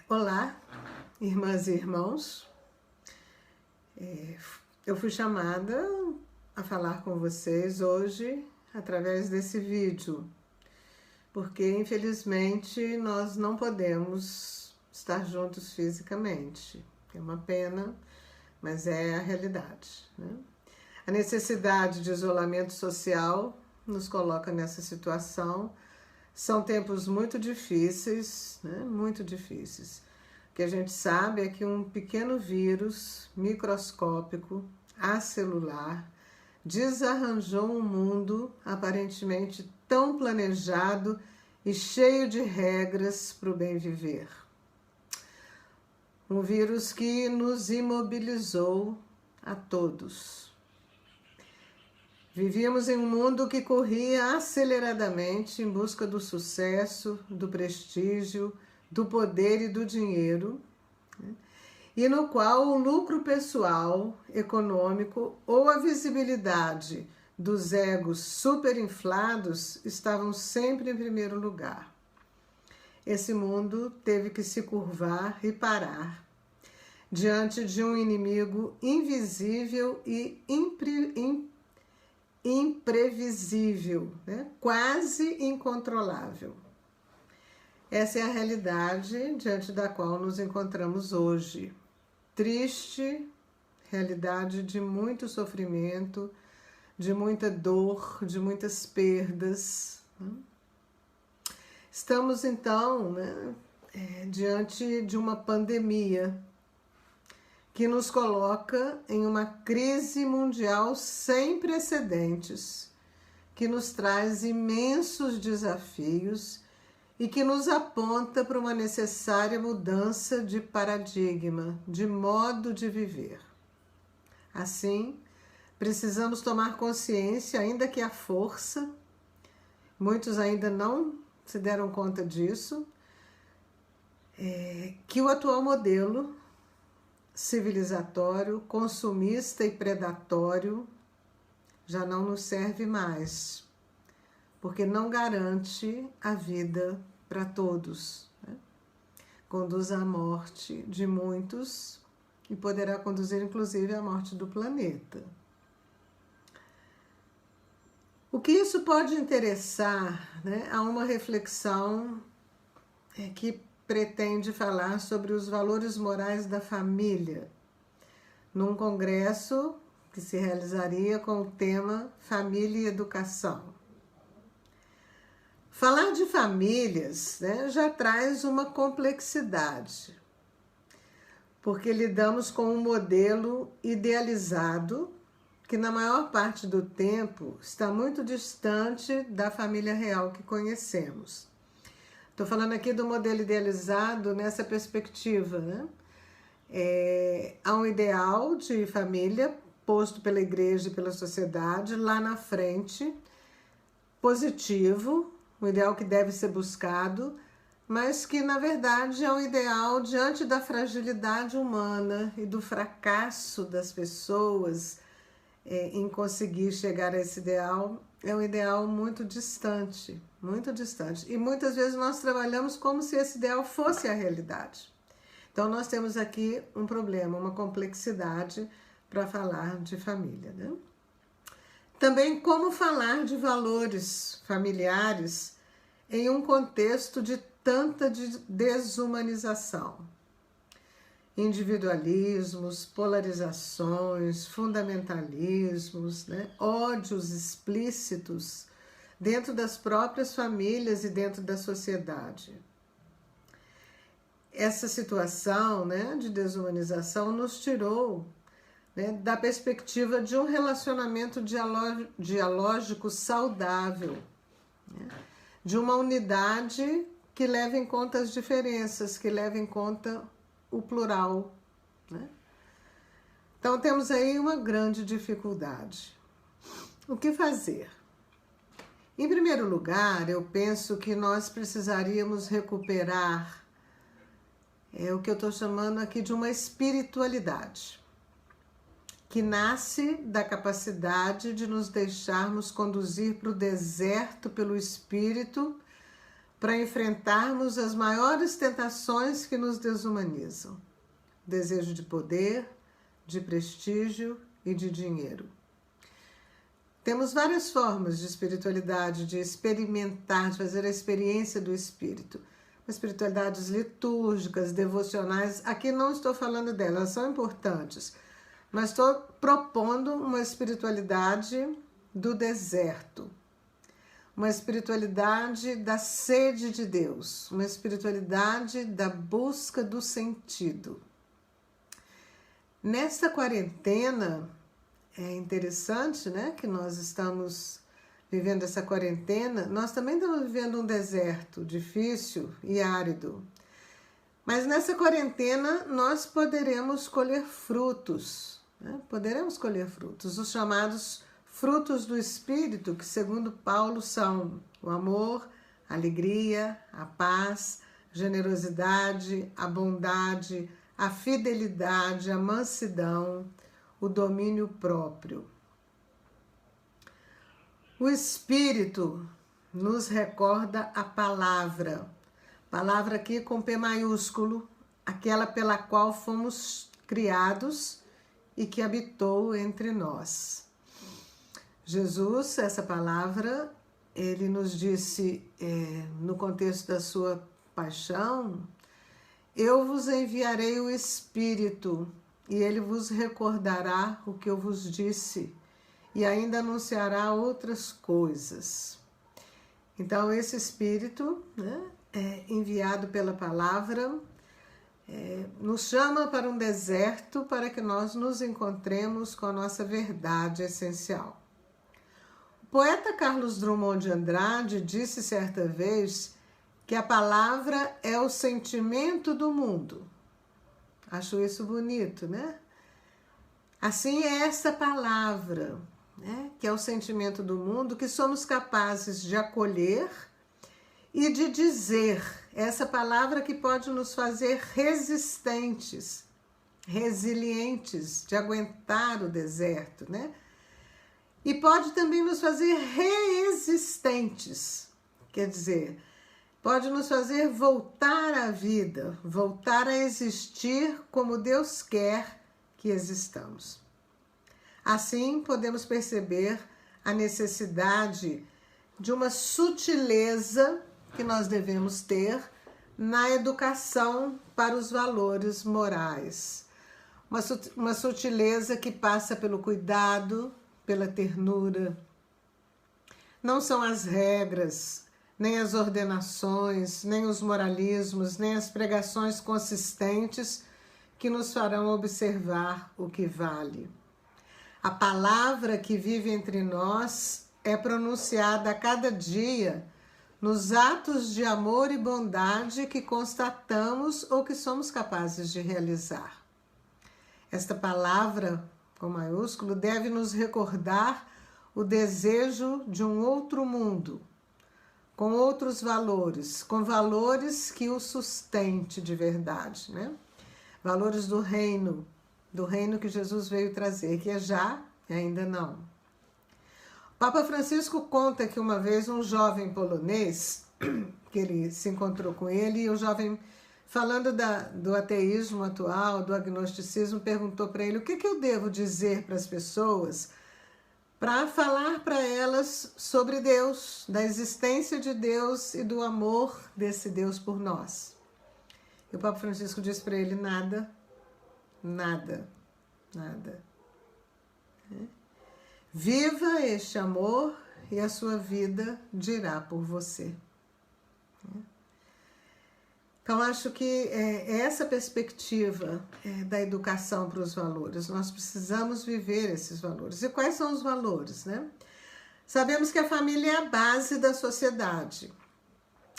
Olá, irmãs e irmãos. Eu fui chamada a falar com vocês hoje através desse vídeo, porque infelizmente nós não podemos estar juntos fisicamente. É uma pena, mas é a realidade, né? A necessidade de isolamento social nos coloca nessa situação. São tempos muito difíceis, né? Muito difíceis. O que a gente sabe é que um pequeno vírus microscópico, acelular, desarranjou um mundo aparentemente tão planejado e cheio de regras para o bem viver. Um vírus que nos imobilizou a todos. Vivíamos em um mundo que corria aceleradamente em busca do sucesso, do prestígio, do poder e do dinheiro, né? E no qual o lucro pessoal, econômico ou a visibilidade dos egos superinflados estavam sempre em primeiro lugar. Esse mundo teve que se curvar e parar diante de um inimigo invisível e imprevisível, né? Quase incontrolável. Essa é a realidade diante da qual nos encontramos hoje. Triste realidade de muito sofrimento, de muita dor, de muitas perdas. Estamos então, né, diante de uma pandemia que nos coloca em uma crise mundial sem precedentes, que nos traz imensos desafios e que nos aponta para uma necessária mudança de paradigma, de modo de viver. Assim, precisamos tomar consciência, ainda que à força, muitos ainda não se deram conta disso, que o atual modelo civilizatório, consumista e predatório já não nos serve mais, porque não garante a vida para todos, né? Conduz à morte de muitos e poderá conduzir inclusive à morte do planeta. O que isso pode interessar, né, a uma reflexão que pretende falar sobre os valores morais da família, num congresso que se realizaria com o tema Família e Educação. Falar de famílias, né, já traz uma complexidade, porque lidamos com um modelo idealizado que na maior parte do tempo está muito distante da família real que conhecemos. Estou falando aqui do modelo idealizado nessa perspectiva, né? Há um ideal de família posto pela igreja e pela sociedade lá na frente, positivo, um ideal que deve ser buscado, mas que na verdade é um ideal diante da fragilidade humana e do fracasso das pessoas em conseguir chegar a esse ideal. É um ideal muito distante, muito distante. E muitas vezes nós trabalhamos como se esse ideal fosse a realidade. Então nós temos aqui um problema, uma complexidade para falar de família, né? Também como falar de valores familiares em um contexto de tanta desumanização. Individualismos, polarizações, fundamentalismos, né? Ódios explícitos dentro das próprias famílias e dentro da sociedade. Essa situação, né, de desumanização nos tirou, né, da perspectiva de um relacionamento dialógico saudável, né, de uma unidade que leva em conta as diferenças, que leva em conta o plural, né? Então temos aí uma grande dificuldade. O que fazer? Em primeiro lugar, eu penso que nós precisaríamos recuperar o que eu estou chamando aqui de uma espiritualidade, que nasce da capacidade de nos deixarmos conduzir para o deserto pelo Espírito, para enfrentarmos as maiores tentações que nos desumanizam: desejo de poder, de prestígio e de dinheiro. Temos várias formas de espiritualidade, de experimentar, de fazer a experiência do Espírito. Espiritualidades litúrgicas, devocionais, aqui não estou falando delas, elas são importantes, mas estou propondo uma espiritualidade do deserto, uma espiritualidade da sede de Deus, uma espiritualidade da busca do sentido. Nesta quarentena, é interessante, né, que nós estamos vivendo essa quarentena, nós também estamos vivendo um deserto difícil e árido. Mas nessa quarentena nós poderemos colher frutos, né? Poderemos colher frutos, os chamados frutos do Espírito, que segundo Paulo são o amor, a alegria, a paz, a generosidade, a bondade, a fidelidade, a mansidão, o domínio próprio. O Espírito nos recorda a palavra aqui com P maiúsculo, aquela pela qual fomos criados e que habitou entre nós. Jesus, essa palavra, ele nos disse no contexto da sua paixão: eu vos enviarei o Espírito e ele vos recordará o que eu vos disse e ainda anunciará outras coisas. Então, esse Espírito, né, enviado pela palavra, nos chama para um deserto para que nós nos encontremos com a nossa verdade essencial. O poeta Carlos Drummond de Andrade disse certa vez que a palavra é o sentimento do mundo. Acho isso bonito, né? Assim é essa palavra, né, que é o sentimento do mundo, que somos capazes de acolher e de dizer. Essa palavra que pode nos fazer resistentes, resilientes, de aguentar o deserto, né? E pode também nos fazer reexistentes, quer dizer, pode nos fazer voltar à vida, voltar a existir como Deus quer que existamos. Assim, podemos perceber a necessidade de uma sutileza que nós devemos ter na educação para os valores morais. Uma sutileza que passa pelo cuidado, pela ternura. Não são as regras, nem as ordenações, nem os moralismos, nem as pregações consistentes que nos farão observar o que vale. A palavra que vive entre nós é pronunciada a cada dia nos atos de amor e bondade que constatamos ou que somos capazes de realizar. Esta palavra, com maiúsculo, deve nos recordar o desejo de um outro mundo, com outros valores, com valores que o sustente de verdade, né? Valores do reino que Jesus veio trazer, que é já e ainda não. O Papa Francisco conta que uma vez um jovem polonês, que ele se encontrou com ele, e o jovem, falando do ateísmo atual, do agnosticismo, perguntou para ele: o que eu devo dizer para as pessoas para falar para elas sobre Deus, da existência de Deus e do amor desse Deus por nós? E o Papa Francisco disse para ele: nada, nada, nada. Viva este amor e a sua vida dirá por você. Então, acho que é essa perspectiva da educação para os valores. Nós precisamos viver esses valores. E quais são os valores, né? Sabemos que a família é a base da sociedade.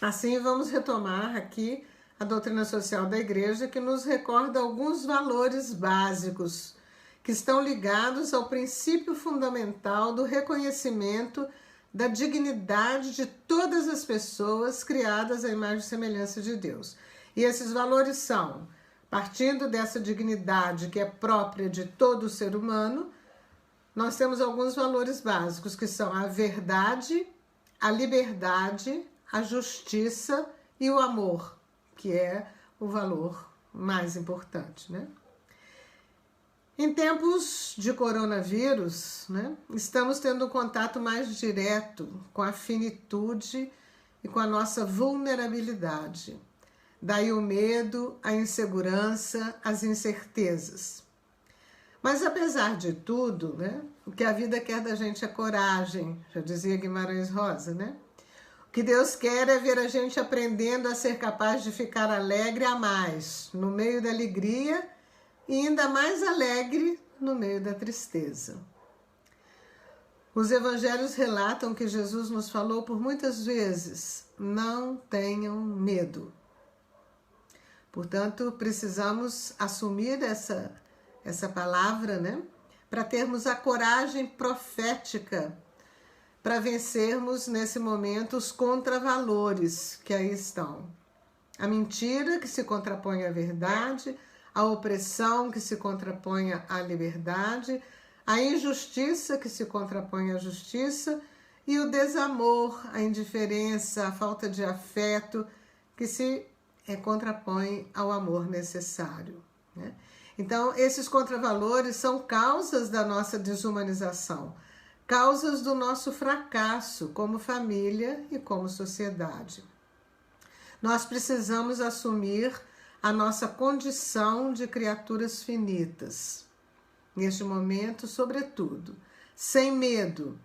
Assim, vamos retomar aqui a doutrina social da Igreja, que nos recorda alguns valores básicos que estão ligados ao princípio fundamental do reconhecimento da dignidade de todas as pessoas criadas à imagem e semelhança de Deus. E esses valores são, partindo dessa dignidade que é própria de todo ser humano, nós temos alguns valores básicos, que são a verdade, a liberdade, a justiça e o amor, que é o valor mais importante, né? Em tempos de coronavírus, né, estamos tendo um contato mais direto com a finitude e com a nossa vulnerabilidade. Daí o medo, a insegurança, as incertezas. Mas apesar de tudo, né, o que a vida quer da gente é coragem, já dizia Guimarães Rosa, né? O que Deus quer é ver a gente aprendendo a ser capaz de ficar alegre a mais, no meio da alegria, e ainda mais alegre no meio da tristeza. Os evangelhos relatam que Jesus nos falou por muitas vezes: não tenham medo. Portanto, precisamos assumir essa palavra, né? Para termos a coragem profética para vencermos nesse momento os contravalores que aí estão. A mentira que se contrapõe à verdade, a opressão que se contrapõe à liberdade, a injustiça que se contrapõe à justiça e o desamor, a indiferença, a falta de afeto que se contrapõe ao amor necessário, né? Então, esses contravalores são causas da nossa desumanização, causas do nosso fracasso como família e como sociedade. Nós precisamos assumir a nossa condição de criaturas finitas, neste momento, sobretudo, sem medo,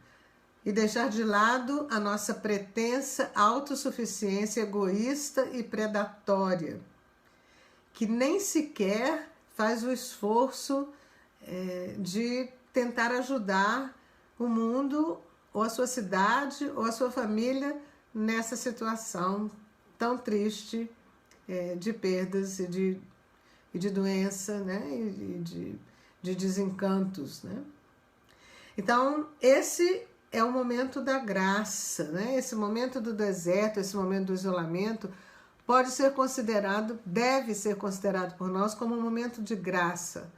e deixar de lado a nossa pretensa autossuficiência egoísta e predatória, que nem sequer faz o esforço de tentar ajudar o mundo, ou a sua cidade, ou a sua família nessa situação tão triste de perdas e de doença, né? e de desencantos, né? Então, esse é o momento da graça, né? Esse momento do deserto, esse momento do isolamento, pode ser considerado, deve ser considerado por nós como um momento de graça,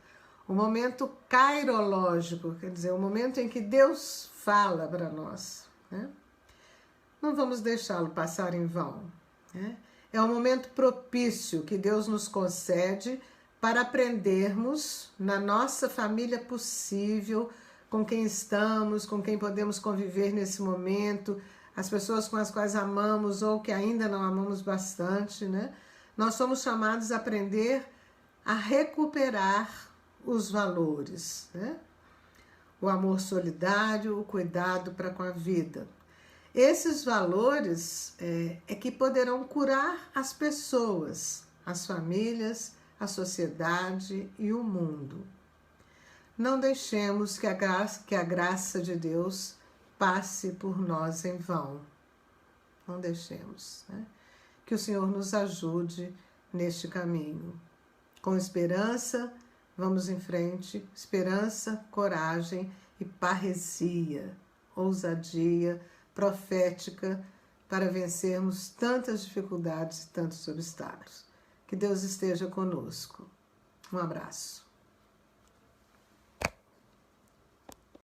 um momento cairológico, quer dizer, um momento em que Deus fala para nós, né? Não vamos deixá-lo passar em vão, né? É um momento propício que Deus nos concede para aprendermos na nossa família possível, com quem estamos, com quem podemos conviver nesse momento, as pessoas com as quais amamos ou que ainda não amamos bastante, né? Nós somos chamados a aprender a recuperar os valores, né? O amor solidário, o cuidado para com a vida. Esses valores é que poderão curar as pessoas, as famílias, a sociedade e o mundo. Não deixemos que a graça de Deus passe por nós em vão. Não deixemos, né? Que o Senhor nos ajude neste caminho. Com esperança, vamos em frente. Esperança, coragem e parresia, ousadia profética para vencermos tantas dificuldades e tantos obstáculos. Que Deus esteja conosco. Um abraço.